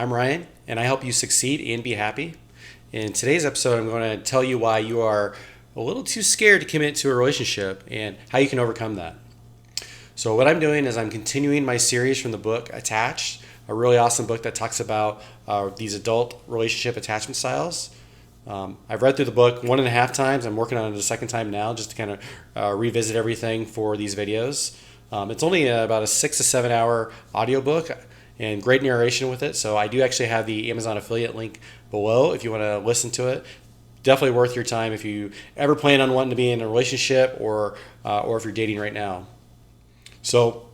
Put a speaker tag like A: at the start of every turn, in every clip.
A: I'm Ryan, and I help you succeed and be happy. In today's episode, I'm going to tell you why you are a little too scared to commit to a relationship and how you can overcome that. So, what I'm doing is I'm continuing my series from the book Attached, a really awesome book that talks about these adult relationship attachment styles. I've read through the book 1.5 times. I'm working on it a second time now just to kind of revisit everything for these videos. It's only about a 6 to 7 hour audiobook and great narration with it. So I do actually have the Amazon affiliate link below if you want to listen to it. Definitely worth your time if you ever plan on wanting to be in a relationship or if you're dating right now. So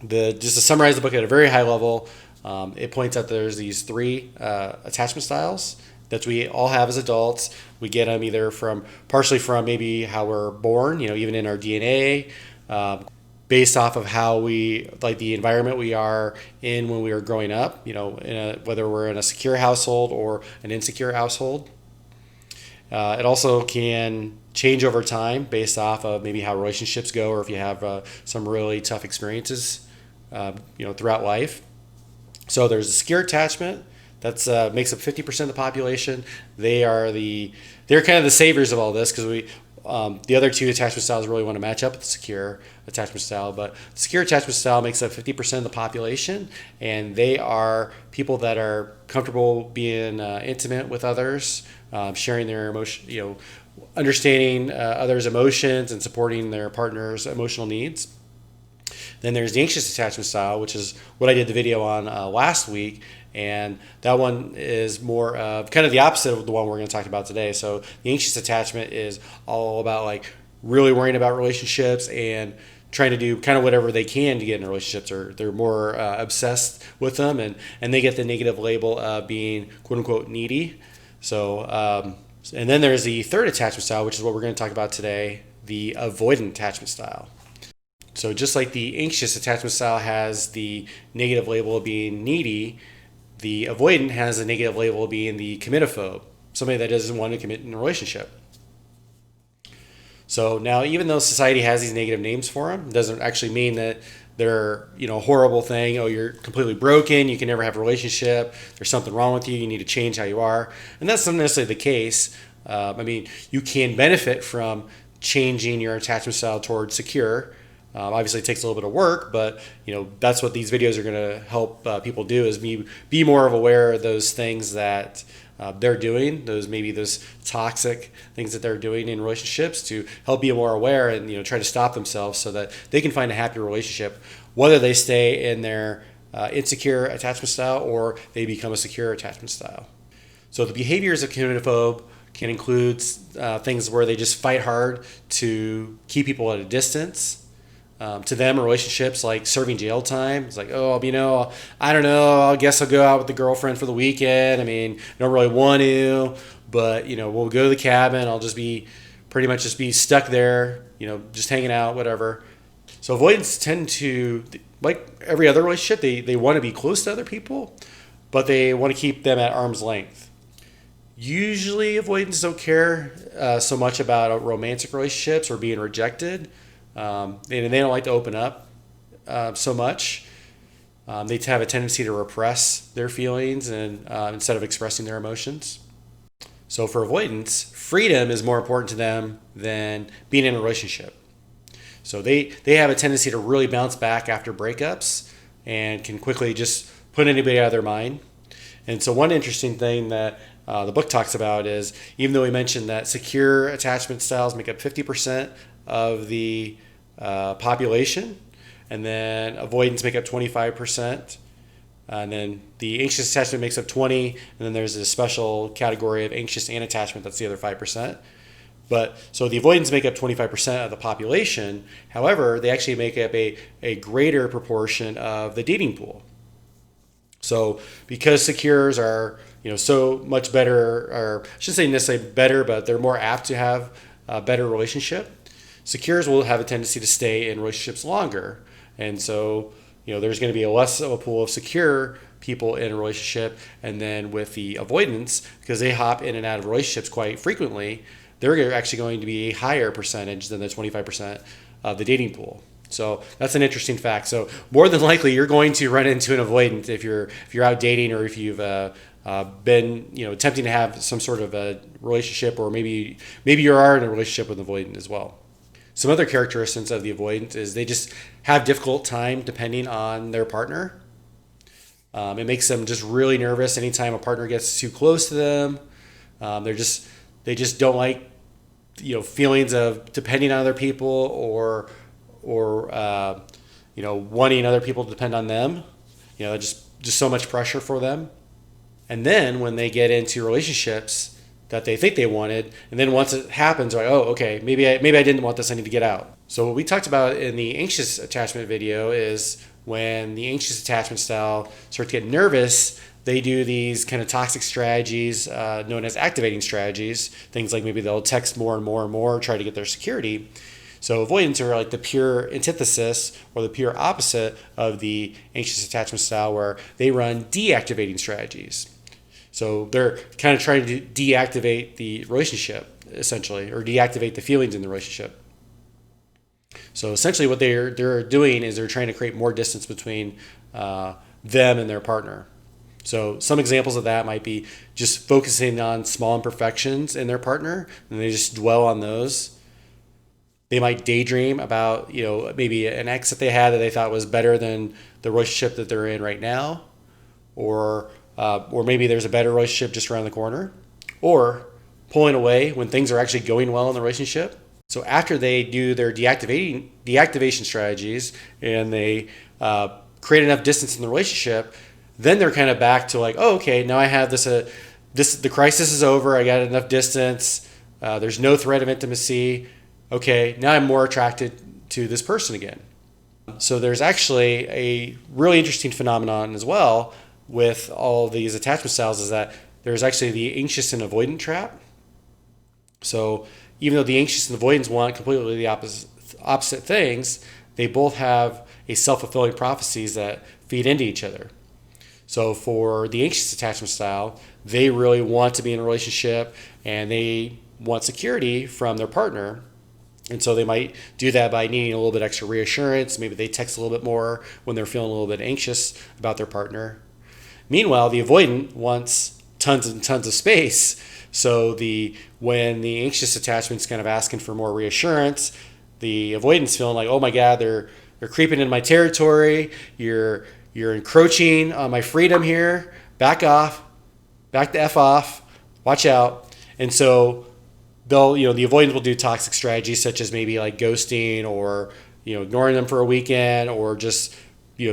A: just to summarize the book at a very high level, it points out there's these three attachment styles that we all have as adults. We get them either partially from maybe how we're born, even in our DNA, based off of how we like the environment we are in when we were growing up, whether we're in a secure household or an insecure household. It also can change over time based off of maybe how relationships go, or if you have some really tough experiences, throughout life. So there's a secure attachment that's makes up 50% of the population. They're kind of the saviors of all this because the other two attachment styles really want to match up with the secure attachment style, but the secure attachment style makes up 50% of the population, and they are people that are comfortable being intimate with others, sharing their emotion, understanding others' emotions and supporting their partner's emotional needs. Then there's the anxious attachment style, which is what I did the video on last week. And that one is more kind of the opposite of the one we're going to talk about today. So the anxious attachment is all about like really worrying about relationships and trying to do kind of whatever they can to get in relationships, or they're more obsessed with them, and they get the negative label of being quote unquote needy. So and then there's the third attachment style, which is what we're going to talk about today, the avoidant attachment style. So just like the anxious attachment style has the negative label of being needy, the avoidant has a negative label of being the committophobe, somebody that doesn't want to commit in a relationship. So now, even though society has these negative names for them, it doesn't actually mean that they're a horrible thing. Oh, you're completely broken. You can never have a relationship. There's something wrong with you. You need to change how you are. And that's not necessarily the case. You can benefit from changing your attachment style towards secure. Obviously, it takes a little bit of work, but that's what these videos are going to help people do, is be more of aware of those things that they're doing, those toxic things that they're doing in relationships, to help be more aware and try to stop themselves so that they can find a happy relationship, whether they stay in their insecure attachment style or they become a secure attachment style. So the behaviors of committophobe can include things where they just fight hard to keep people at a distance. To them, relationships like serving jail time. It's like, I don't know, I guess I'll go out with the girlfriend for the weekend. I don't really want to, but, we'll go to the cabin. I'll just be stuck there, just hanging out, whatever. So avoidants tend to, like every other relationship, they want to be close to other people, but they want to keep them at arm's length. Usually avoidants don't care so much about romantic relationships or being rejected. And they don't like to open up so much. They have a tendency to repress their feelings and instead of expressing their emotions. So for avoidants, freedom is more important to them than being in a relationship. So they have a tendency to really bounce back after breakups and can quickly just put anybody out of their mind. And so one interesting thing that the book talks about is, even though we mentioned that secure attachment styles make up 50% of the population, and then avoidance make up 25%, and then the anxious attachment makes up 20%, and then there's a special category of anxious and attachment, that's the other 5%. But so the avoidance make up 25% of the population. However, they actually make up a greater proportion of the dating pool. So because secures are so much better, or I shouldn't say necessarily better, but they're more apt to have a better relationship, secures will have a tendency to stay in relationships longer. And so, there's going to be less of a pool of secure people in a relationship. And then with the avoidance, because they hop in and out of relationships quite frequently, they're actually going to be a higher percentage than the 25% of the dating pool. So that's an interesting fact. So more than likely, you're going to run into an avoidant if you're out dating, or if you've been attempting to have some sort of a relationship, or maybe you are in a relationship with an avoidant as well. Some other characteristics of the avoidant is they just have difficult time depending on their partner. It makes them just really nervous anytime a partner gets too close to them. They just don't like feelings of depending on other people, or wanting other people to depend on them. Just so much pressure for them. And then when they get into relationships that they think they wanted, and then once it happens, they're like, oh, okay, maybe I didn't want this, I need to get out. So what we talked about in the anxious attachment video is when the anxious attachment style starts to get nervous, they do these kind of toxic strategies known as activating strategies. Things like maybe they'll text more and more and more, try to get their security. So avoidants are like the pure antithesis or the pure opposite of the anxious attachment style, where they run deactivating strategies. So they're kind of trying to deactivate the relationship, essentially, or deactivate the feelings in the relationship. So essentially what they're doing is they're trying to create more distance between them and their partner. So some examples of that might be just focusing on small imperfections in their partner, and they just dwell on those. They might daydream about, maybe an ex that they had that they thought was better than the relationship that they're in right now, or maybe there's a better relationship just around the corner, or pulling away when things are actually going well in the relationship. So after they do their deactivation strategies and they create enough distance in the relationship, then they're kind of back to like, oh, okay, now I have this. The crisis is over. I got enough distance. There's no threat of intimacy. Okay, now I'm more attracted to this person again. So there's actually a really interesting phenomenon as well with all these attachment styles, is that there's actually the anxious and avoidant trap. So even though the anxious and avoidants want completely the opposite things, they both have a self-fulfilling prophecies that feed into each other. So for the anxious attachment style, they really want to be in a relationship and they want security from their partner. And so they might do that by needing a little bit extra reassurance. Maybe they text a little bit more when they're feeling a little bit anxious about their partner. Meanwhile, the avoidant wants tons and tons of space. So when the anxious attachment's kind of asking for more reassurance, the avoidant's feeling like, oh my God, they're creeping in my territory. You're encroaching on my freedom here. Back off. Back the F off. Watch out. And so the avoidant will do toxic strategies such as maybe like ghosting, or ignoring them for a weekend, or just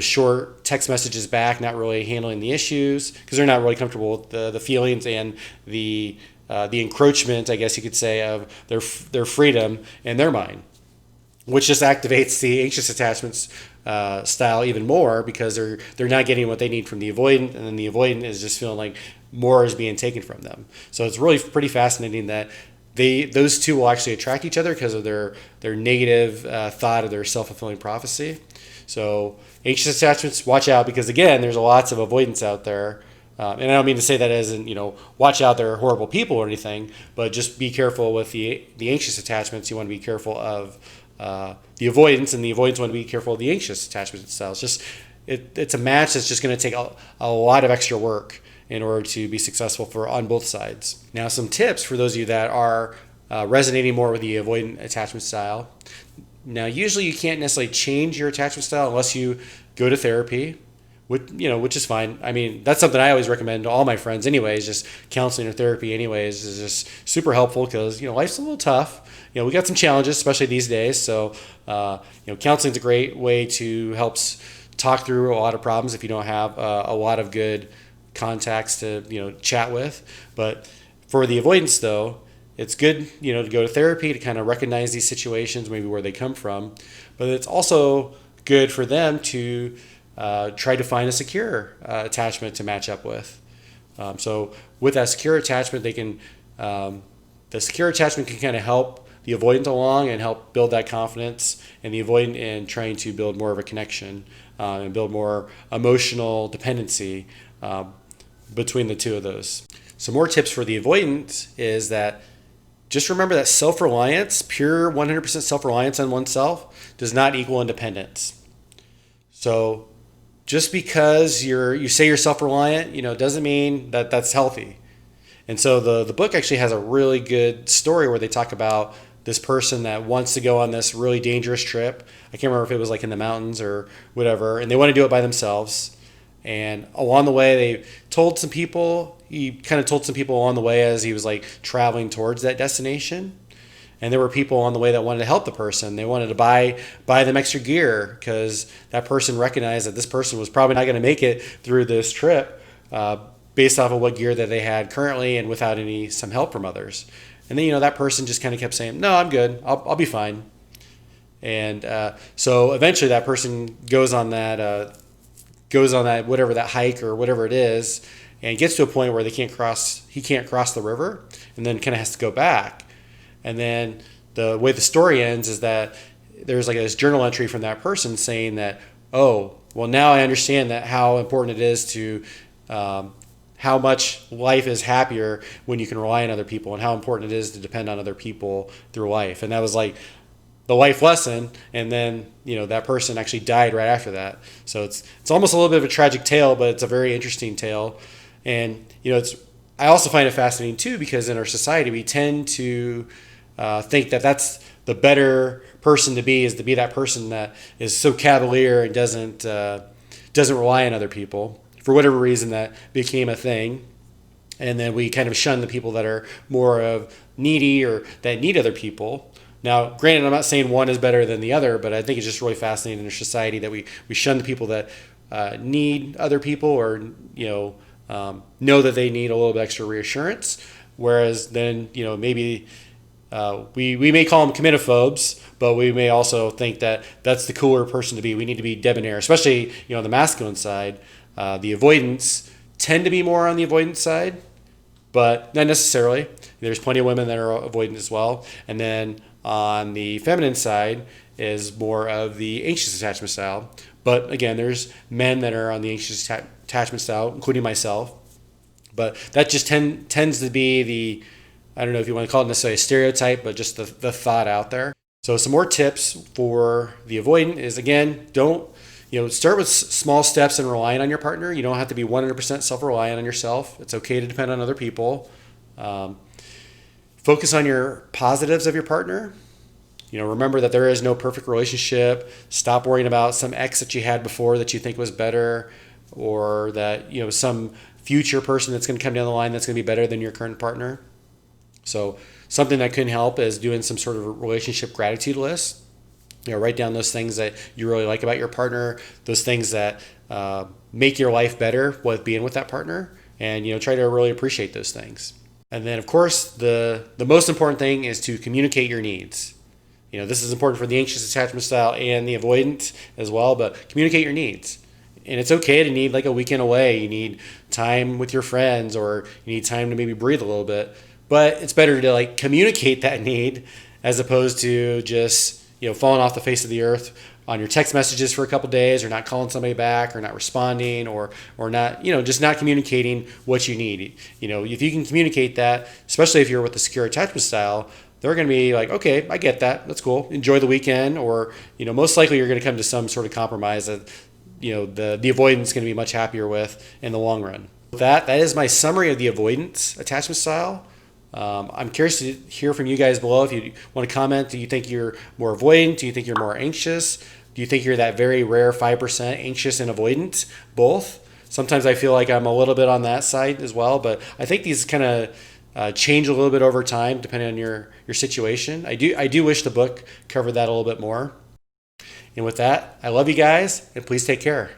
A: short text messages back, not really handling the issues because they're not really comfortable with the feelings and the encroachment, I guess you could say, of their freedom in their mind, which just activates the anxious attachments style even more, because they're not getting what they need from the avoidant, and then the avoidant is just feeling like more is being taken from them. So it's really pretty fascinating that those two will actually attract each other because of their negative thought of their self-fulfilling prophecy. So anxious attachments, watch out, because again, there's lots of avoidance out there. And I don't mean to say that as in, watch out, they're horrible people or anything, but just be careful with the anxious attachments. You want to be careful of the avoidance, and the avoidance want to be careful of the anxious attachment styles. It's a match that's just going to take a lot of extra work in order to be successful on both sides. Now, some tips for those of you that are resonating more with the avoidant attachment style. Now, usually you can't necessarily change your attachment style unless you go to therapy, which is fine. I mean, that's something I always recommend to all my friends anyways. Just counseling or therapy anyways is just super helpful, because life's a little tough. We got some challenges, especially these days. So counseling is a great way to help talk through a lot of problems if you don't have a lot of good contacts to chat with. But for the avoidance though, it's good to go to therapy to kind of recognize these situations, maybe where they come from. But it's also good for them to try to find a secure attachment to match up with. So with that secure attachment, the secure attachment can kind of help the avoidant along and help build that confidence, and the avoidant in trying to build more of a connection and build more emotional dependency between the two of those. Some more tips for the avoidant is that just remember that self-reliance, pure 100% self-reliance on oneself, does not equal independence. So just because you say you're self-reliant, doesn't mean that that's healthy. And so the book actually has a really good story where they talk about this person that wants to go on this really dangerous trip. I can't remember if it was like in the mountains or whatever, and they want to do it by themselves. And along the way, he kind of told some people along the way as he was like traveling towards that destination. And there were people on the way that wanted to help the person. They wanted to buy them extra gear because that person recognized that this person was probably not going to make it through this trip based off of what gear that they had currently and without some help from others. And then, that person just kind of kept saying, no, I'm good. I'll be fine. And so eventually that person goes on that whatever that hike or whatever it is, and gets to a point where he can't cross the river, and then kind of has to go back. And then the way the story ends is that there's like this journal entry from that person saying that, oh, well, now I understand that how important it is to how much life is happier when you can rely on other people, and how important it is to depend on other people through life. And that was like the life lesson. And then that person actually died right after that. So it's almost a little bit of a tragic tale, but it's a very interesting tale. And I also find it fascinating too, because in our society we tend to think that that's the better person to be, is to be that person that is so cavalier and doesn't rely on other people. For whatever reason, that became a thing. And then we kind of shun the people that are more of needy or that need other people. Now, granted, I'm not saying one is better than the other, but I think it's just really fascinating in our society that we shun the people that need other people, or know that they need a little bit extra reassurance. Whereas then, maybe we may call them committophobes, but we may also think that that's the cooler person to be. We need to be debonair, especially on the masculine side. The avoidants tend to be more on the avoidance side, but not necessarily. There's plenty of women that are avoidant as well. And then on the feminine side is more of the anxious attachment style. But again, there's men that are on the anxious attachment style, including myself. But that just tends to be I don't know if you want to call it necessarily a stereotype, but just the thought out there. So some more tips for the avoidant is, again, start with small steps and relying on your partner. You don't have to be 100% self-reliant on yourself. It's okay to depend on other people. Focus on your positives of your partner. Remember that there is no perfect relationship. Stop worrying about some ex that you had before that you think was better, or that, some future person that's going to come down the line that's going to be better than your current partner. So something that can help is doing some sort of relationship gratitude list. Write down those things that you really like about your partner, those things that make your life better with being with that partner, and try to really appreciate those things. And then, of course, the most important thing is to communicate your needs. This is important for the anxious attachment style and the avoidant as well, but communicate your needs. And it's okay to need like a weekend away. You need time with your friends, or you need time to maybe breathe a little bit. But it's better to like communicate that need as opposed to just falling off the face of the earth on your text messages for a couple of days, or not calling somebody back, or not responding, or not, just not communicating what you need. If you can communicate that, especially if you're with the secure attachment style, they're going to be like, okay, I get that. That's cool. Enjoy the weekend. Or, most likely you're going to come to some sort of compromise that, the avoidant is going to be much happier with in the long run. With that is my summary of the avoidance attachment style. I'm curious to hear from you guys below. If you want to comment, do you think you're more avoidant? Do you think you're more anxious? Do you think you're that very rare 5% anxious and avoidant? Both. Sometimes I feel like I'm a little bit on that side as well, but I think these kind of change a little bit over time depending on your situation. I do wish the book covered that a little bit more. And with that, I love you guys, and please take care.